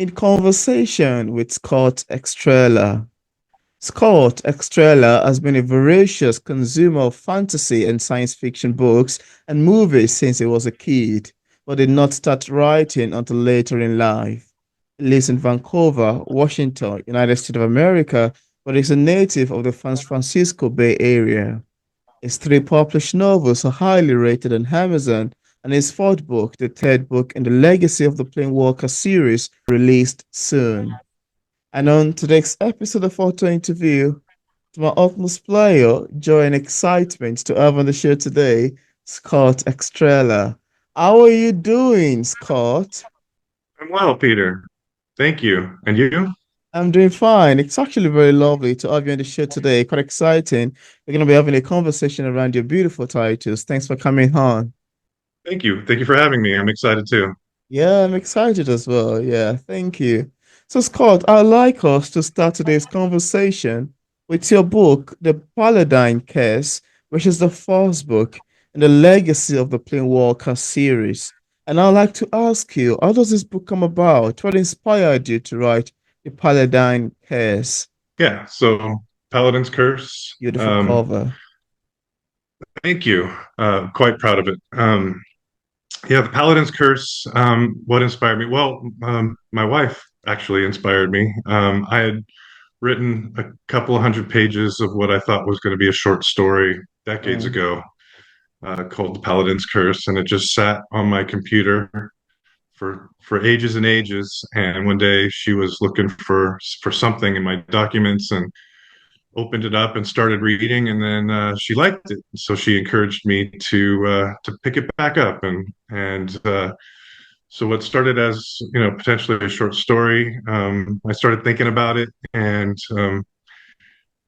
in conversation with Scott Estrella. Scott Estrella has been a voracious consumer of fantasy and science fiction books and movies since he was a kid, but did not start writing until later in life. He lives in Vancouver, Washington, United States of America, but is a native of the San Francisco Bay Area. His three published novels are highly rated on Amazon, and his fourth book, the third book in the Legacy of the Planewalker series, released soon. And on today's episode of Auto Interview, to my utmost pleasure, joy, and excitement to have on the show today, Scott Estrella. How are you doing, Scott? I'm well, Peter. Thank you. And you? I'm doing fine. It's actually very lovely to have you on the show today. Quite exciting. We're going to be having a conversation around your beautiful titles. Thanks for coming on. Thank you. Thank you for having me. I'm excited too. Yeah, I'm excited as well. Yeah, thank you. So, Scott, I'd like us to start today's conversation with your book, The Paladin Case, which is the first book in the Legacy of the Planewalker series. And I'd like to ask you, how does this book come about? What inspired you to write The Paladin Case? Yeah, so Paladin's Curse. Beautiful cover. Thank you. Quite proud of it. Yeah, the Paladin's Curse. What inspired me? Well, my wife actually inspired me. I had written a couple of hundred pages of what I thought was going to be a short story decades Mm, ago, called The Paladin's Curse, and it just sat on my computer for ages and ages. And one day she was looking for something in my documents and opened it up and started reading, and then she liked it, so she encouraged me to pick it back up. And so what started as potentially a short story, I started thinking about it, and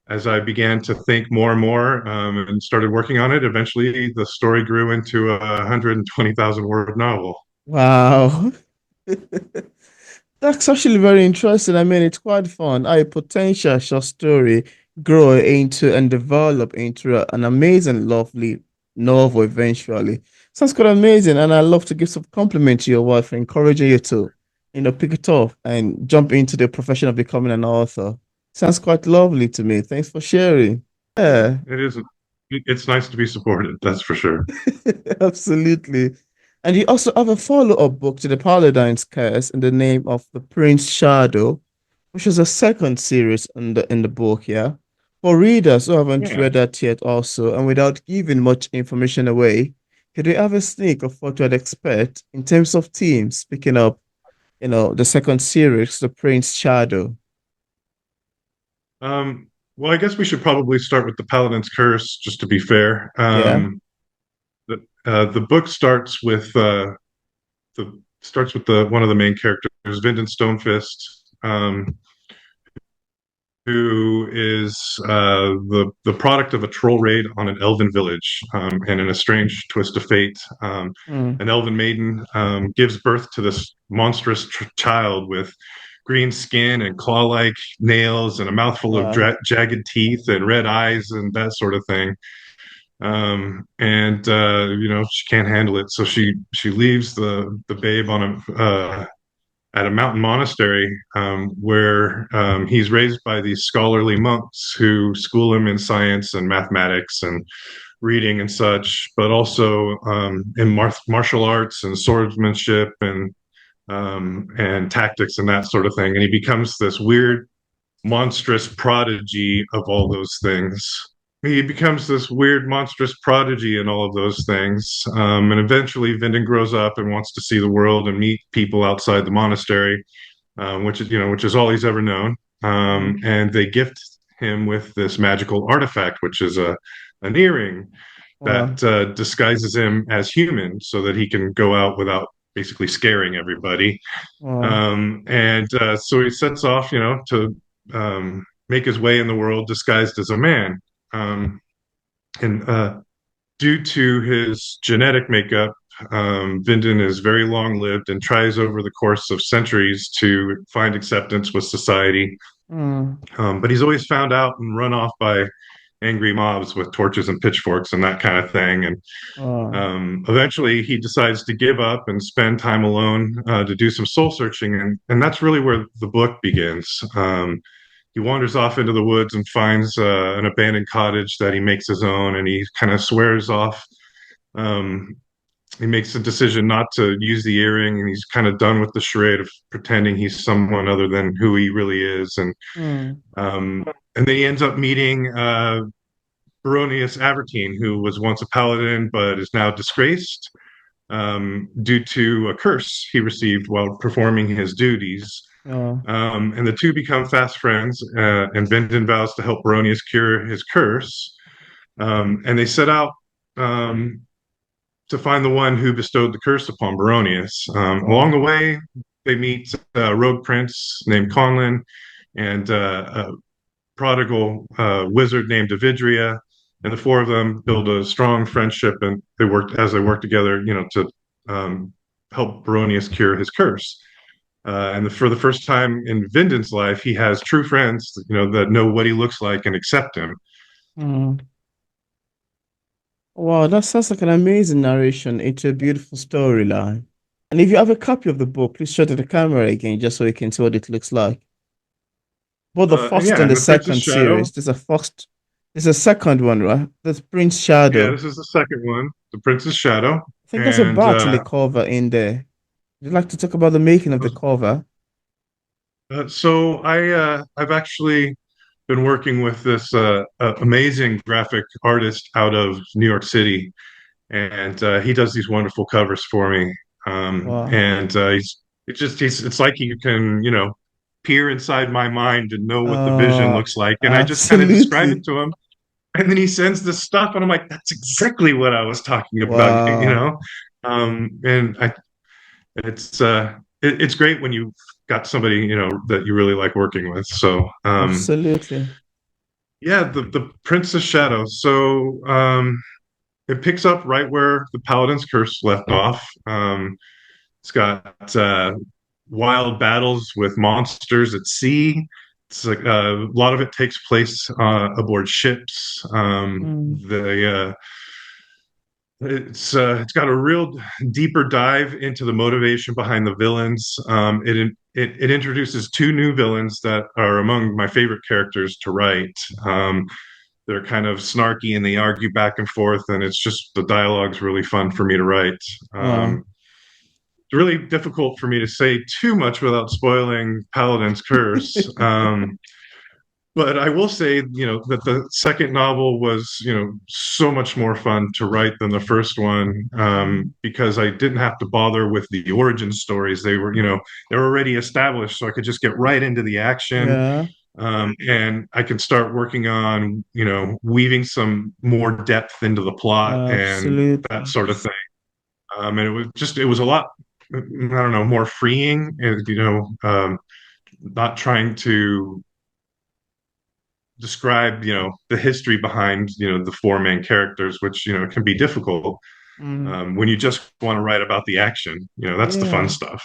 as I began to think more and more, and started working on it, eventually the story grew into a 120,000 word novel. wow. That's actually very interesting. I mean, it's quite fun. A potential short story grow into and develop into an amazing, lovely novel eventually. Sounds quite amazing. And I love to give some compliment to your wife for encouraging you to, pick it up and jump into the profession of becoming an author. Sounds quite lovely to me. Thanks for sharing. Yeah, It is. It's nice to be supported. That's for sure. absolutely. And you also have a follow-up book to the Paladin's Curse in the name of The Prince Shadow, which is a second series in the book, yeah. For readers who haven't Yeah. read that yet also, and without giving much information away, could you have a sneak of what to expect in terms of themes, picking up, the second series, The Prince Shadow? Well, I guess we should probably start with the Paladin's Curse, just to be fair. Yeah. The book starts with the one of the main characters, Vyndon Stonefist, who is the product of a troll raid on an elven village, and in a strange twist of fate, Mm, an elven maiden gives birth to this monstrous child with green skin and claw-like nails and a mouthful of wow. jagged teeth and red eyes and that sort of thing. And she can't handle it, so she leaves the babe on a at a mountain monastery, where he's raised by these scholarly monks who school him in science and mathematics and reading and such, but also in martial arts and swordsmanship and tactics and that sort of thing. And he becomes this weird, monstrous prodigy of all those things. He becomes this weird, monstrous prodigy in all of those things. And eventually, Vinden grows up and wants to see the world and meet people outside the monastery, which is all he's ever known. Mm, And they gift him with this magical artifact, which is an earring wow. that disguises him as human, so that he can go out without basically scaring everybody. Wow. And so he sets off, to make his way in the world disguised as a man. Um, and Due to his genetic makeup, Vinden is very long lived and tries over the course of centuries to find acceptance with society. Mm, But he's always found out and run off by angry mobs with torches and pitchforks and that kind of thing. And Oh. eventually, he decides to give up and spend time alone to do some soul searching, and that's really where the book begins. He wanders off into the woods and finds an abandoned cottage that he makes his own, and he kind of swears off. Um, he makes a decision not to use the earring, and he's kind of done with the charade of pretending he's someone other than who he really is. Mm. Um, and then he ends up meeting Baronius Avertine, who was once a paladin but is now disgraced due to a curse he received while performing his duties. Oh. And the two become fast friends, and Vindon vows to help Baronius cure his curse. And they set out um, to find the one who bestowed the curse upon Baronius. Along Oh. the way, they meet a rogue prince named Conlin and a prodigal wizard named Avidria, and the four of them build a strong friendship, and they work together, to um, help Baronius cure his curse. For the first time in Vindon's life, he has true friends, that know what he looks like and accept him. Mm. Wow, that sounds like an amazing narration into a beautiful storyline. And if you have a copy of the book, please show to the camera again just so you can see what it looks like. Both the And first yeah, and the and the Prince's second Shadow. series. There's a second one, right? That's Prince Yeah, Shadow. this is the second one, the Prince's Shadow, I think there's a and bat in the cover in there. Would you like to talk about the making of the cover? I've actually been working with this amazing graphic artist out of New York City, and he does these wonderful covers for me. Wow. And it's like he can, peer inside my mind and know what the vision Uh, looks like. And I just kind of describe it absolutely. to him, and then he sends this stuff, and I'm like, that's exactly what I was talking about, Wow. And it's great when you've got somebody, that you really like working with. So Absolutely. yeah, the Princess Shadow. So it picks up right where the Paladin's Curse left off. It's got wild battles with monsters at sea. It's like a lot of it takes place aboard ships. Mm. It's got a real deeper dive into the motivation behind the villains. It introduces two new villains that are among my favorite characters to write. They're kind of snarky and they argue back and forth, and it's just the dialogue's really fun for me to write. Wow. It's really difficult for me to say too much without spoiling Paladin's Curse. But I will say, that the second novel was, so much more fun to write than the first one, Mm. because I didn't have to bother with the origin stories. They were already established, so I could just get right into the action, Yeah. and I could start working on, weaving some more depth into the plot and that Absolutely. sort of thing. And it was a lot, I don't know, more freeing, and, not trying to describe, the history behind, the four main characters, which, can be difficult Mm. when you just want to write about the action. That's the fun Yeah. stuff.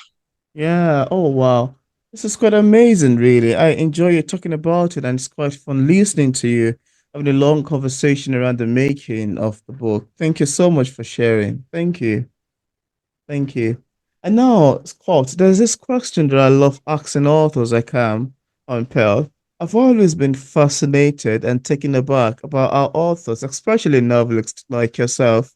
Yeah. Oh, wow. This is quite amazing, really. I enjoy you talking about it, and it's quite fun listening to you having a long conversation around the making of the book. Thank you so much for sharing. Thank you. Thank you. And now, Scott, there's this question that I love asking authors I can on Pearl. I've always been fascinated and taken aback about how authors, especially novelists like yourself,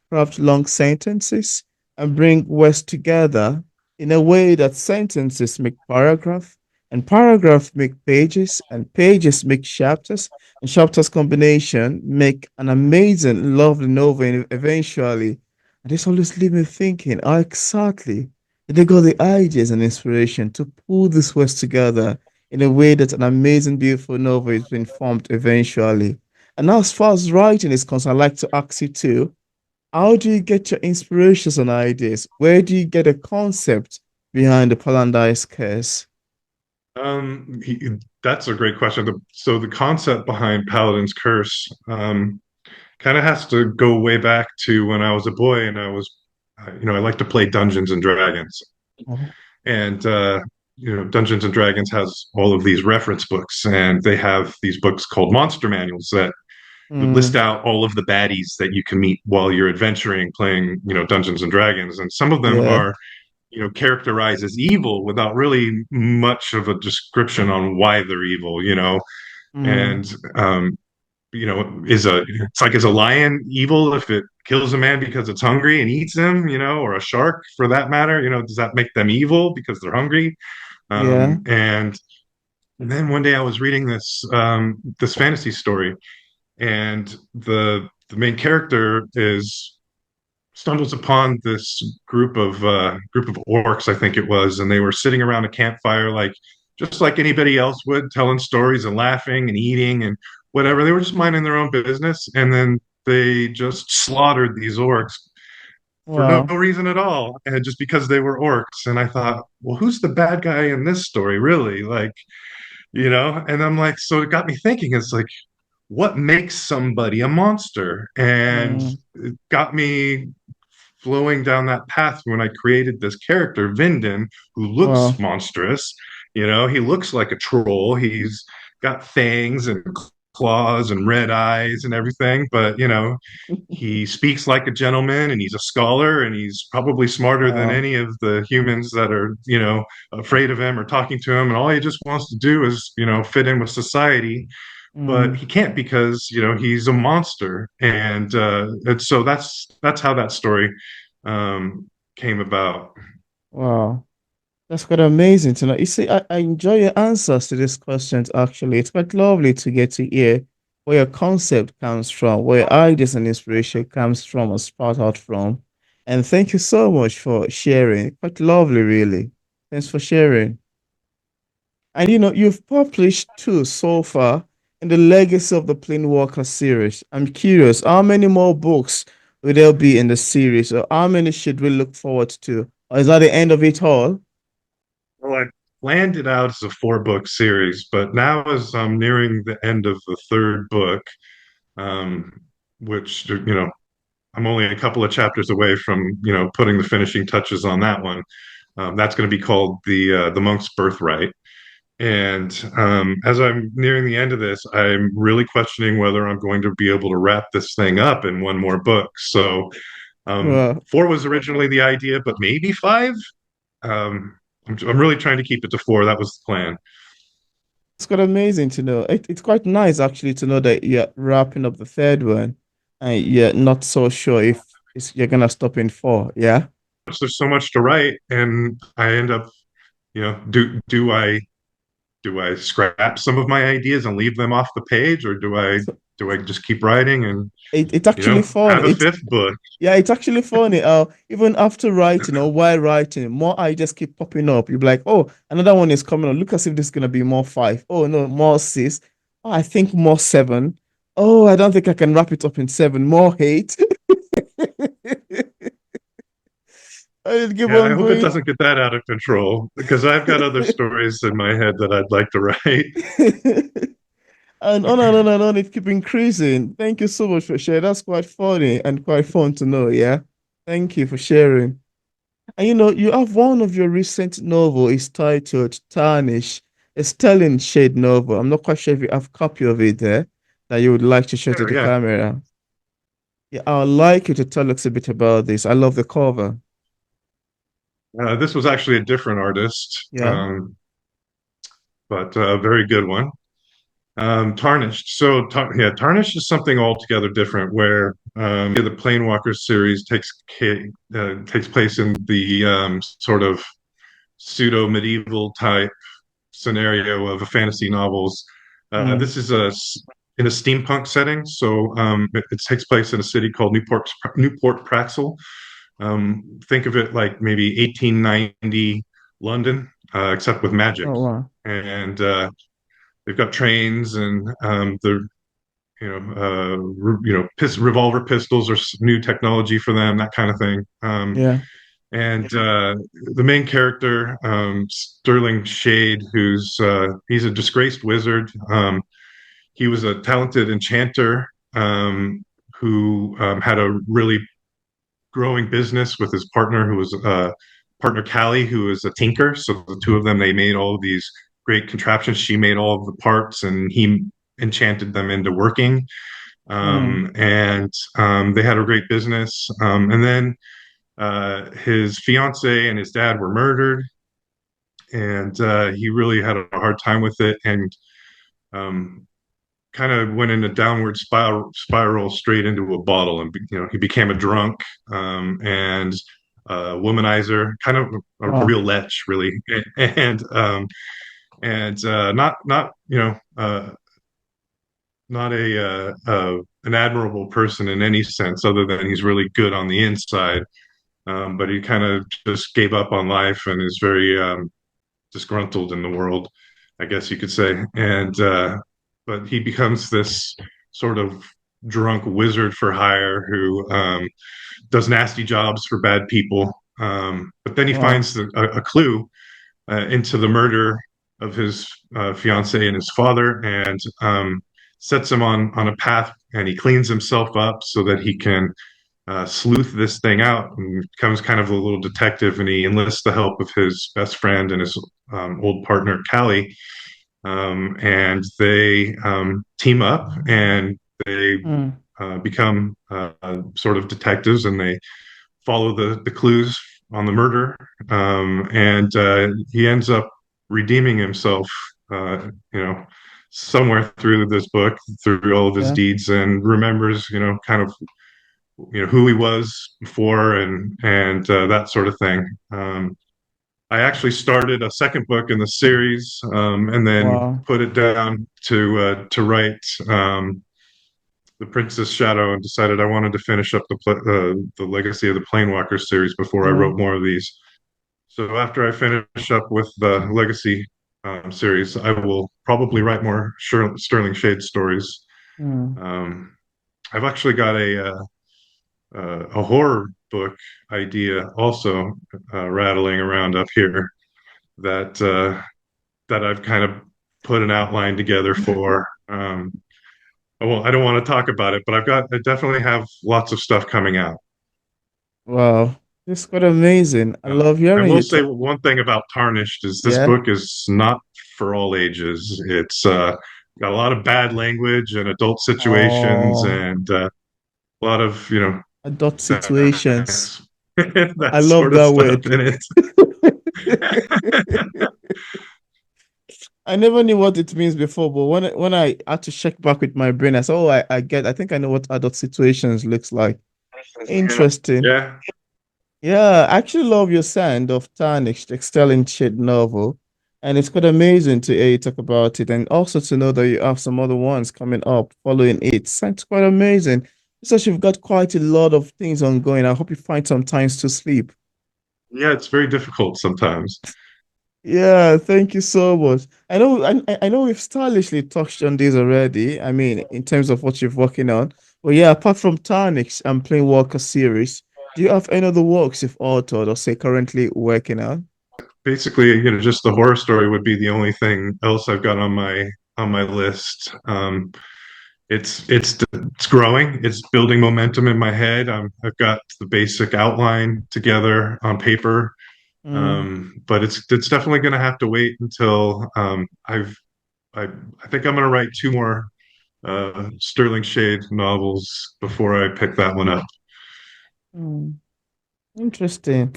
craft long sentences and bring words together in a way that sentences make paragraph and paragraph make pages and pages make chapters and chapters combination make an amazing lovely novel eventually. And this always leaves me thinking how exactly did they got the ideas and inspiration to pull these words together in a way that an amazing beautiful novel is being formed eventually. And now as far as writing is concerned, I'd like to ask you too, how do you get your inspirations and ideas? Where do you get a concept behind the Paladin's curse? That's a great question. So the concept behind Paladin's Curse kind of has to go way back to when I was a boy, and I like to play Dungeons and Dragons, Oh, and Dungeons and Dragons has all of these reference books, and they have these books called monster manuals that would list Mm, out all of the baddies that you can meet while you're adventuring, playing, Dungeons and Dragons, and some of them yeah. are, characterized as evil without really much of a description on why they're evil, Mm, and is a lion evil if it kills a man because it's hungry and eats him, or a shark for that matter, does that make them evil because they're hungry? yeah. And then one day I was reading this fantasy story, and the main character is stumbles upon this group of orcs, I think it was, and they were sitting around a campfire, like just like anybody else would, telling stories and laughing and eating and whatever. They were just minding their own business, and then they just slaughtered these orcs for no Wow. reason at all, and just because they were orcs. And I thought, well, who's the bad guy in this story, really? Like, And I'm like, so it got me thinking. It's like, what makes somebody a monster? And Mm, it got me flowing down that path when I created this character, Vinden, who looks wow. monstrous. He looks like a troll. He's got fangs and claws and red eyes and everything, but he speaks like a gentleman, and he's a scholar, and he's probably smarter than Wow. any of the humans that are, afraid of him or talking to him. And all he just wants to do is, fit in with society, but Mm, he can't because he's a monster, and so that's how that story came about. wow. That's quite amazing to know. You see, I enjoy your answers to these questions, actually. It's quite lovely to get to hear where your concept comes from, where your ideas and inspiration comes from or sprout out from. And thank you so much for sharing. Quite lovely, really. Thanks for sharing. And you've published two so far in the Legacy of the Planewalker series. I'm curious, how many more books will there be in the series, or how many should we look forward to? Or is that the end of it all? Well, I planned it out as a four-book series, but now as I'm nearing the end of the third book, um, which I'm only a couple of chapters away from putting the finishing touches on that one. That's going to be called the Monk's Birthright. And as I'm nearing the end of this, I'm really questioning whether I'm going to be able to wrap this thing up in one more book. So Well, four was originally the idea, but maybe five. I'm really trying to keep it to four. That was the plan. it's quite amazing to know. It's quite nice actually to know that you're wrapping up the third one and you're not so sure if you're gonna stop in four. Yeah. There's so much to write, and I end up, do I scrap some of my ideas and leave them off the page, or do I So do I just keep writing and it's actually fun. have a fifth book? Yeah, it's actually funny. Even after writing or while writing, more ideas keep popping up. You're like, oh, another one is coming on. Look as if this is gonna be more five. Oh no, more six. Oh, I think more seven. Oh, I don't think I can wrap it up in seven. More eight. I just keep Yeah, I on hope it going. doesn't get that out of control because I've got other stories in my head that I'd like to write. And on it keep increasing. Thank you so much for sharing. That's quite funny and quite fun to know. Yeah. Thank you for sharing. And you have one of your recent novel is titled Tarnish, a sterling shade novel. I'm not quite sure if you have a copy of it there that you would like to show to Yeah, the yeah. camera. Yeah, I would like you to tell us a bit about this. I love the cover. This was actually a different artist, Yeah. but a very good one. Tarnished. Yeah, Tarnished is something altogether different. Where the Planewalker series takes place in the sort of pseudo medieval type scenario of a fantasy novels. Mm. This is in a steampunk setting, so it takes place in a city called Newport Praxel. Think of it like maybe 1890 London, except with magic. Oh wow. And they've got trains, and the revolver pistols are new technology for them, that kind of thing. Yeah. And the main character, Sterling Shade, he's a disgraced wizard. He was a talented enchanter, who had a really growing business with his partner, who was partner Callie, who was a tinker. So the two of them, they made all of these great contraptions. She made all of the parts, and he enchanted them into working. Mm. and they had a great business. And then his fiance and his dad were murdered, and he really had a hard time with it, and um, kind of went in a downward spiral straight into a bottle, and he became a drunk, and a womanizer, kind of a Wow. real lech, really, and not not an admirable person in any sense, other than he's really good on the inside. But he kind of just gave up on life and is very disgruntled in the world, I guess you could say. And but he becomes this sort of drunk wizard for hire who does nasty jobs for bad people. But then he Wow. finds a clue into the murder of his fiance and his father, and sets him on a path. And he cleans himself up so that he can sleuth this thing out, and becomes kind of a little detective. And he enlists the help of his best friend and his old partner, Callie. And they team up, and they Mm. become sort of detectives, and they follow the clues on the murder. And he ends up redeeming himself, somewhere through this book, through all of his Yeah. deeds, and remembers, kind of, who he was before, and that sort of thing. I actually started a second book in the series, and then Wow. put it down to write the Princess Shadow, and decided I wanted to finish up the Legacy of the Planewalker series before I wrote Mm. more of these. So after I finish up with the Legacy series, I will probably write more Sterling Shade stories. Mm. Um, I've actually got a horror book idea also rattling around up here that that I've kind of put an outline together for. I don't want to talk about it, but I definitely have lots of stuff coming out. Wow. It's quite amazing. I love I hearing will you say talk. one thing about Tarnished is this Yeah. book is not for all ages. It's got a lot of bad language and adult situations, Oh, and a lot of adult that, situations. that I love sort of that stuff word. in it. I never knew what it means before, but when I had to check back with my brain, I said, "Oh, I think I know what adult situations looks like." Interesting. Yeah, Yeah, I actually love your sound of Tarnished, Excelling Shade novel, and it's quite amazing to hear you talk about it, and also to know that you have some other ones coming up following it. Sounds quite amazing. So you've got quite a lot of things ongoing. I hope you find some times to sleep. yeah, it's very difficult sometimes. Yeah, thank you so much. I know we've stylishly touched on this already. I mean, in terms of what you're working on. But yeah, apart from Tarnix and Plain Walker series, do you have any other works you've authored or say currently working on? Basically, just the horror story would be the only thing else I've got on my list. It's growing. It's building momentum in my head. I've got the basic outline together on paper, Mm, but it's definitely going to have to wait until I I think I'm going to write two more Sterling Shade novels before I pick that one up. mm. Interesting.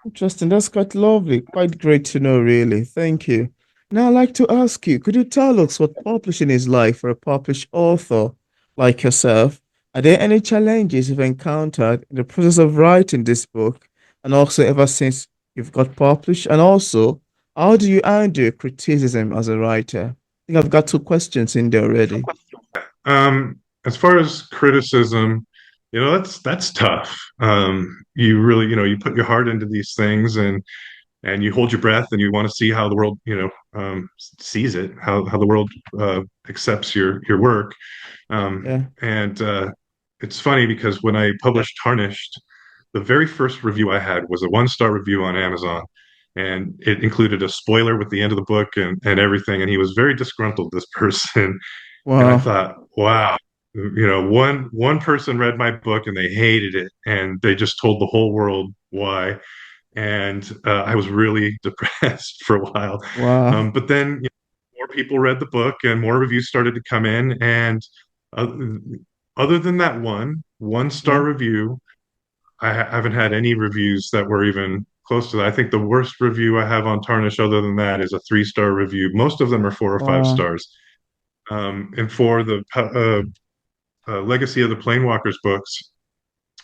Interesting. That's quite lovely. Quite great to know, really. Thank you. Now, I'd like to ask you, could you tell us what publishing is like for a published author like yourself? Are there any challenges you've encountered in the process of writing this book and also ever since you've got published? And also, how do you handle criticism as a writer? I think I've got two questions in there already. As far as criticism, that's tough. You really, you put your heart into these things, and you hold your breath, and you want to see how the world, sees it, how the world accepts your work. Yeah. And it's funny because when I published Tarnished, the very first review I had was a one-star review on Amazon, and it included a spoiler with the end of the book and everything. And he was very disgruntled, this person. And I Wow. thought, wow, one person read my book and they hated it, and they just told the whole world why. And I was really depressed for a while. Wow. But then more people read the book, and more reviews started to come in, and Other, other than that one star Yeah. review, haven't had any reviews that were even close to that. I think the worst review I have on Tarnish, other than that, is a 3 star review. Most of them are 4 or 5 Wow. stars. And for the Legacy of the Planewalkers books,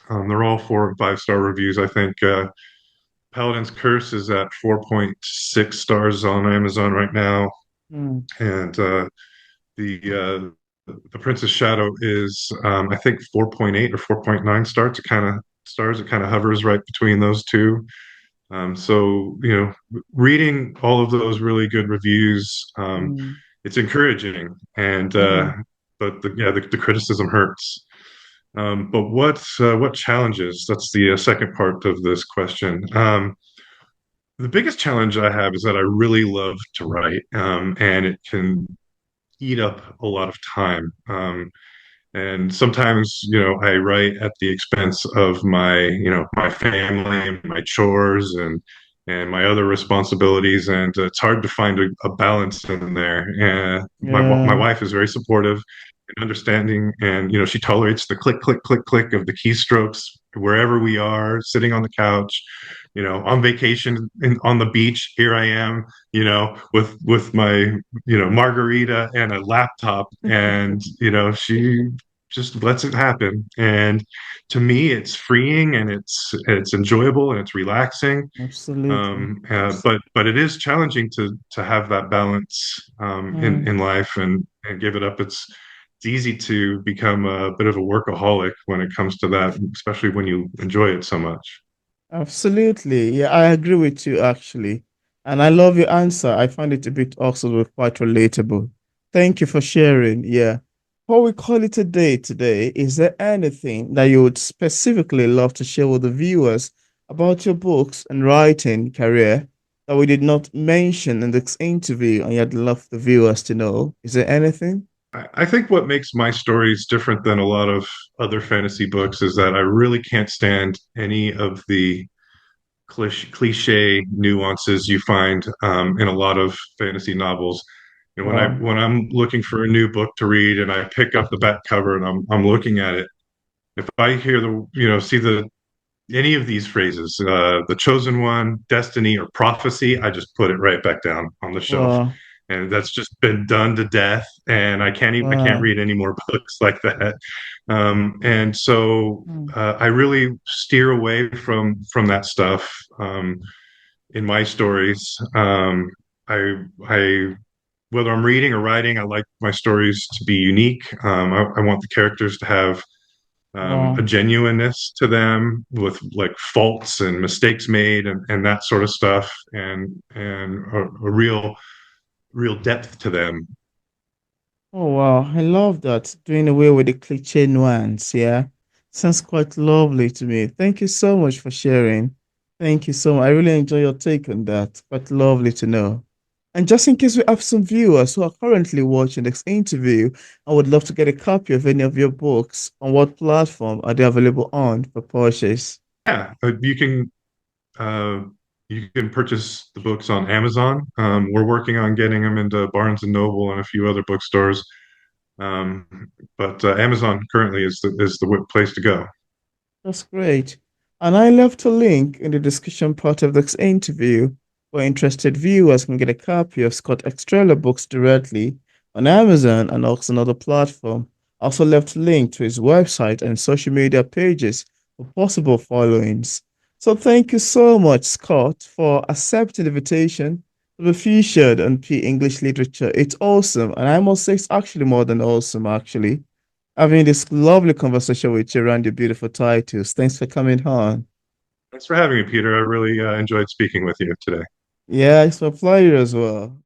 they're all 4 and 5 star reviews. I think Paladin's Curse is at 4.6 stars on Amazon right now, Mm, and the Princess Shadow is I think 4.8 or 4.9 stars. It kind of hovers right between those two. So reading all of those really good reviews, mm, it's encouraging, and mm. but the criticism hurts. But what challenges? That's the second part of this question. The biggest challenge I have is that I really love to write, and it can eat up a lot of time. And sometimes, I write at the expense of my family, my chores, and my other responsibilities. And it's hard to find a balance in there. And my Yeah. wife is very supportive and understanding, and she tolerates the click, click, click, click of the keystrokes wherever we are, sitting on the couch, on vacation on the beach. Here I am, with my margarita and a laptop, and she just lets it happen. And to me, it's freeing, and it's enjoyable, and it's relaxing. Absolutely. But it is challenging to have that balance Mm. in life, and give it up. It's easy to become a bit of a workaholic when it comes to that, especially when you enjoy it so much. Absolutely. Yeah, I agree with you actually. And I love your answer. I find it a bit also quite relatable. Thank you for sharing. Yeah. What we call it a day today, is there anything that you would specifically love to share with the viewers about your books and writing career that we did not mention in this interview and you'd love the viewers to know? Is there anything? I think what makes my stories different than a lot of other fantasy books is that I really can't stand any of the cliche nuances you find in a lot of fantasy novels. Wow. When I'm looking for a new book to read and I pick up the back cover and I'm looking at it, if I hear see the any of these phrases, the chosen one, destiny, or prophecy, I just put it right back down on the shelf. Wow. And that's just been done to death. And I can't Wow. read any more books like that. And so Mm. I really steer away from that stuff in my stories. I whether I'm reading or writing, I like my stories to be unique. I want the characters to have a Wow. genuineness to them with like faults and mistakes made and that sort of stuff, and a real depth to them. Oh wow, I love that. Doing away with the cliche nuance, yeah. Sounds quite lovely to me. Thank you so much for sharing. Thank you so much. I really enjoy your take on that. Quite lovely to know. And just in case we have some viewers who are currently watching this interview, I would love to get a copy of any of your books. On what platform are they available on for purchase? Yeah, uh, you can purchase the books on Amazon. We're working on getting them into Barnes and Noble and a few other bookstores. Um, but Amazon currently is the place to go. That's great. And I left a link in the description part of this interview where interested viewers can get a copy of Scott Estrella books directly on Amazon and also another platform. I also left a link to his website and social media pages for possible followings. So thank you so much, Scott, for accepting the invitation to be featured on P English Literature. It's awesome, and I must say it's actually more than awesome, actually having this lovely conversation with you around your beautiful titles. Thanks for coming on. Thanks for having me, Peter. I really enjoyed speaking with you today. Yeah, it's my pleasure as well.